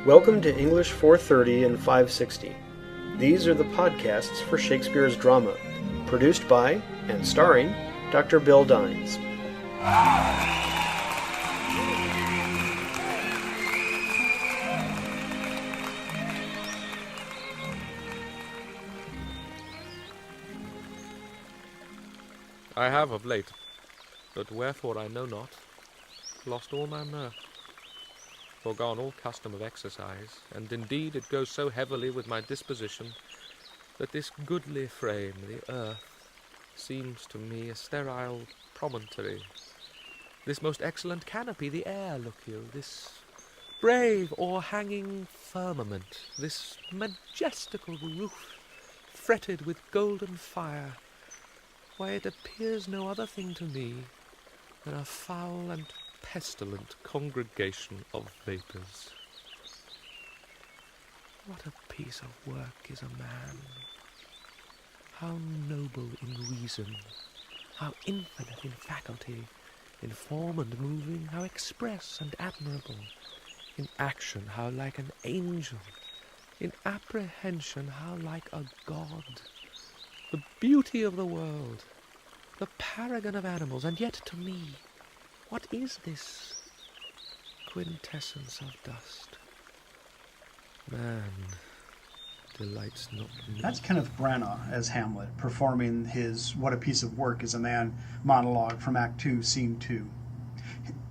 Welcome to English 430 and 560. These are the podcasts for Shakespeare's drama, produced by and starring Dr. Bill Dines. I have of late, but wherefore I know not, lost all my mirth, forgone all custom of exercise, and indeed it goes so heavily with my disposition, that this goodly frame, the earth, seems to me a sterile promontory. This most excellent canopy, the air, look you, this brave o'erhanging firmament, this majestical roof, fretted with golden fire, why it appears no other thing to me than a foul and pestilent congregation of vapours. What a piece of work is a man! How noble in reason, how infinite in faculty, in form and moving, how express and admirable, in action how like an angel, in apprehension how like a god, the beauty of the world, the paragon of animals, and yet to me, what is this quintessence of dust? Man delights not me. That's Kenneth Branagh as Hamlet, performing his What a Piece of Work is a Man monologue from Act 2, Scene 2,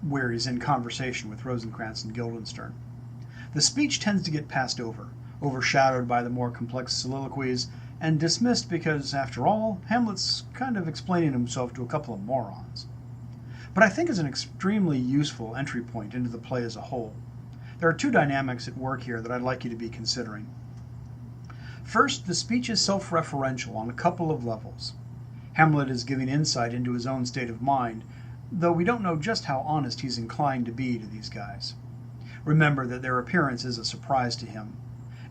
where he's in conversation with Rosencrantz and Guildenstern. The speech tends to get passed over, overshadowed by the more complex soliloquies, and dismissed because, after all, Hamlet's kind of explaining himself to a couple of morons. But I think it's an extremely useful entry point into the play as a whole. There are two dynamics at work here that I'd like you to be considering. First, the speech is self-referential on a couple of levels. Hamlet is giving insight into his own state of mind, though we don't know just how honest he's inclined to be to these guys. Remember that their appearance is a surprise to him,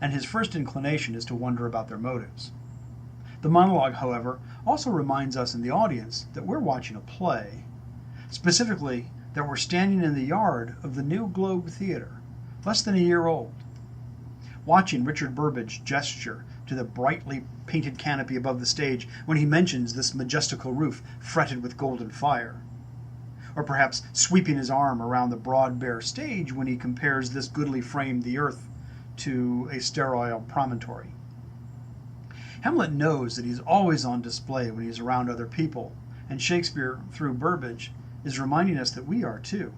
and his first inclination is to wonder about their motives. The monologue, however, also reminds us in the audience that we're watching a play. Specifically, that we're standing in the yard of the New Globe Theatre, less than a year old, watching Richard Burbage gesture to the brightly painted canopy above the stage when he mentions this majestical roof fretted with golden fire. Or perhaps sweeping his arm around the broad bare stage when he compares this goodly frame, the earth, to a sterile promontory. Hamlet knows that he's always on display when he's around other people, and Shakespeare, through Burbage, is reminding us that we are too.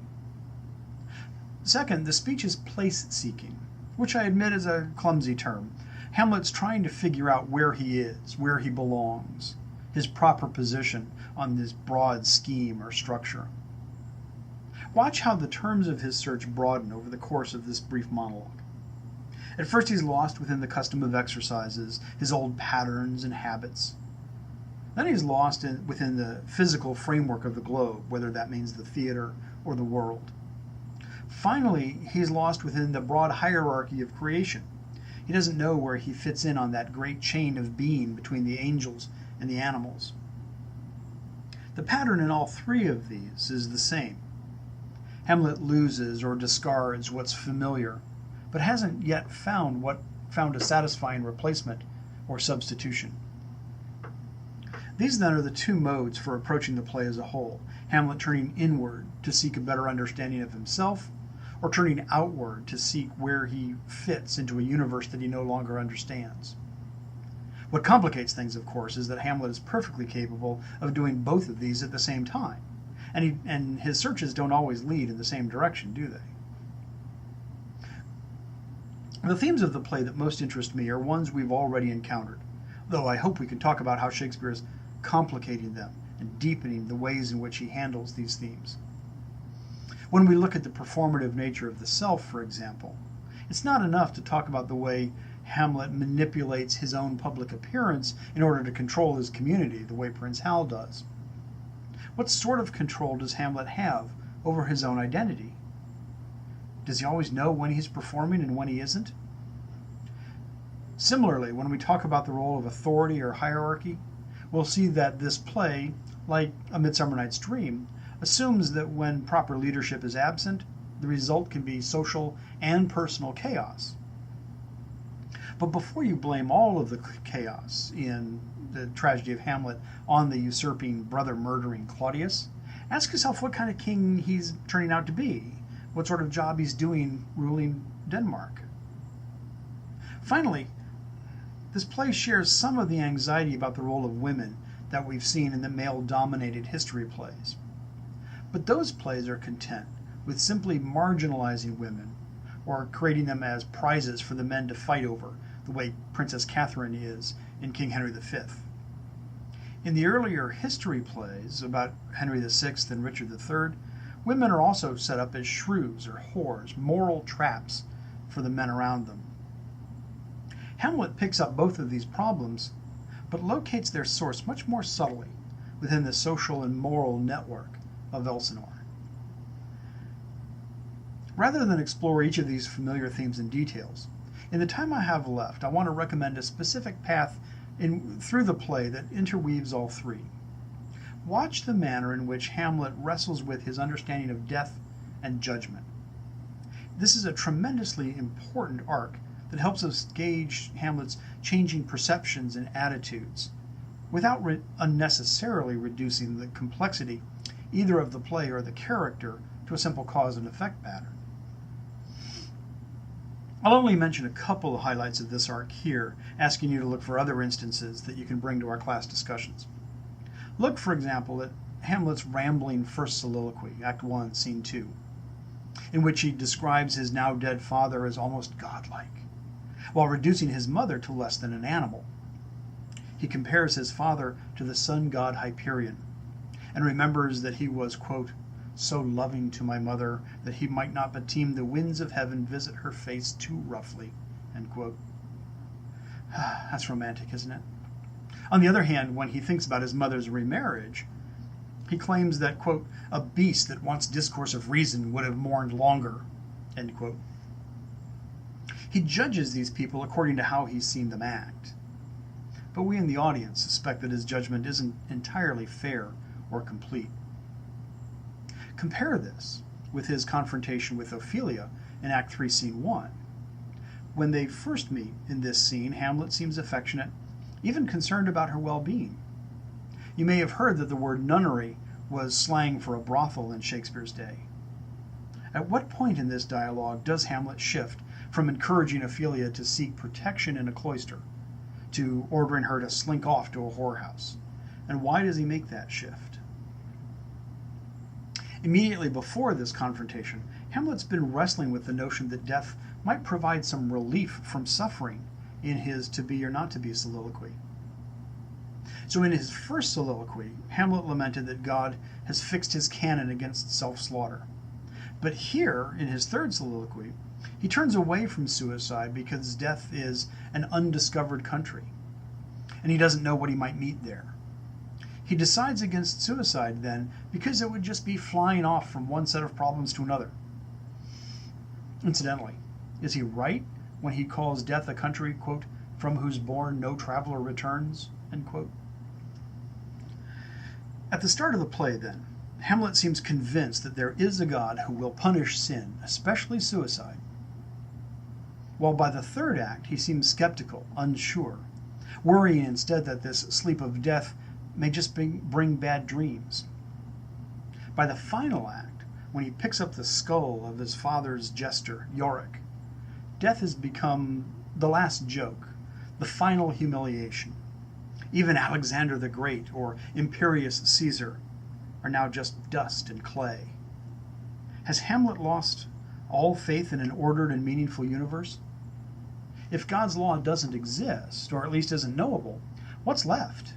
Second, the speech is place-seeking, which I admit is a clumsy term. Hamlet's trying to figure out where he is, where he belongs, his proper position on this broad scheme or structure. Watch how the terms of his search broaden over the course of this brief monologue. At first he's lost within the custom of exercises, his old patterns and habits. Then he's lost within the physical framework of the globe, whether that means the theater or the world. Finally, he's lost within the broad hierarchy of creation. He doesn't know where he fits in on that great chain of being between the angels and the animals. The pattern in all three of these is the same. Hamlet loses or discards what's familiar, but hasn't yet found a satisfying replacement or substitution. These then are the two modes for approaching the play as a whole. Hamlet turning inward to seek a better understanding of himself, or turning outward to seek where he fits into a universe that he no longer understands. What complicates things, of course, is that Hamlet is perfectly capable of doing both of these at the same time, and his searches don't always lead in the same direction, do they? The themes of the play that most interest me are ones we've already encountered, though I hope we can talk about how Shakespeare is complicating them and deepening the ways in which he handles these themes. When we look at the performative nature of the self, for example, it's not enough to talk about the way Hamlet manipulates his own public appearance in order to control his community, the way Prince Hal does. What sort of control does Hamlet have over his own identity? Does he always know when he's performing and when he isn't? Similarly, when we talk about the role of authority or hierarchy, we'll see that this play, like A Midsummer Night's Dream, assumes that when proper leadership is absent, the result can be social and personal chaos. But before you blame all of the chaos in the tragedy of Hamlet on the usurping, brother-murdering Claudius, ask yourself what kind of king he's turning out to be, what sort of job he's doing ruling Denmark. Finally, this play shares some of the anxiety about the role of women that we've seen in the male-dominated history plays. But those plays are content with simply marginalizing women or creating them as prizes for the men to fight over, the way Princess Catherine is in King Henry V. In the earlier history plays about Henry VI and Richard III, women are also set up as shrews or whores, moral traps for the men around them. Hamlet picks up both of these problems, but locates their source much more subtly within the social and moral network of Elsinore. Rather than explore each of these familiar themes in details, in the time I have left, I want to recommend a specific path through the play that interweaves all three. Watch the manner in which Hamlet wrestles with his understanding of death and judgment. This is a tremendously important arc that helps us gauge Hamlet's changing perceptions and attitudes without unnecessarily reducing the complexity either of the play or the character to a simple cause and effect pattern. I'll only mention a couple of highlights of this arc here, asking you to look for other instances that you can bring to our class discussions. Look, for example, at Hamlet's rambling first soliloquy, Act 1, Scene 2, in which he describes his now dead father as almost godlike, while reducing his mother to less than an animal. He compares his father to the sun god Hyperion, and remembers that he was, quote, so loving to my mother that he might not but deem the winds of heaven visit her face too roughly, end quote. That's romantic, isn't it? On the other hand, when he thinks about his mother's remarriage, he claims that, quote, a beast that wants discourse of reason would have mourned longer, end quote. He judges these people according to how he's seen them act. But we in the audience suspect that his judgment isn't entirely fair or complete. Compare this with his confrontation with Ophelia in Act 3, Scene 1. When they first meet in this scene, Hamlet seems affectionate, even concerned about her well-being. You may have heard that the word nunnery was slang for a brothel in Shakespeare's day. At what point in this dialogue does Hamlet shift from encouraging Ophelia to seek protection in a cloister to ordering her to slink off to a whorehouse? And why does he make that shift? Immediately before this confrontation, Hamlet's been wrestling with the notion that death might provide some relief from suffering in his to be or not to be soliloquy. So in his first soliloquy, Hamlet lamented that God has fixed his canon against self-slaughter. But here, in his third soliloquy, he turns away from suicide because death is an undiscovered country, and he doesn't know what he might meet there. He decides against suicide then because it would just be flying off from one set of problems to another. Incidentally, is he right when he calls death a country, quote, from whose bourne no traveler returns, end quote? At the start of the play, then, Hamlet seems convinced that there is a God who will punish sin, especially suicide. While by the third act he seems skeptical, unsure, worrying instead that this sleep of death may just bring bad dreams. By the final act, when he picks up the skull of his father's jester, Yorick, death has become the last joke, the final humiliation. Even Alexander the Great or imperious Caesar are now just dust and clay. Has Hamlet lost all faith in an ordered and meaningful universe? If God's law doesn't exist, or at least isn't knowable, what's left?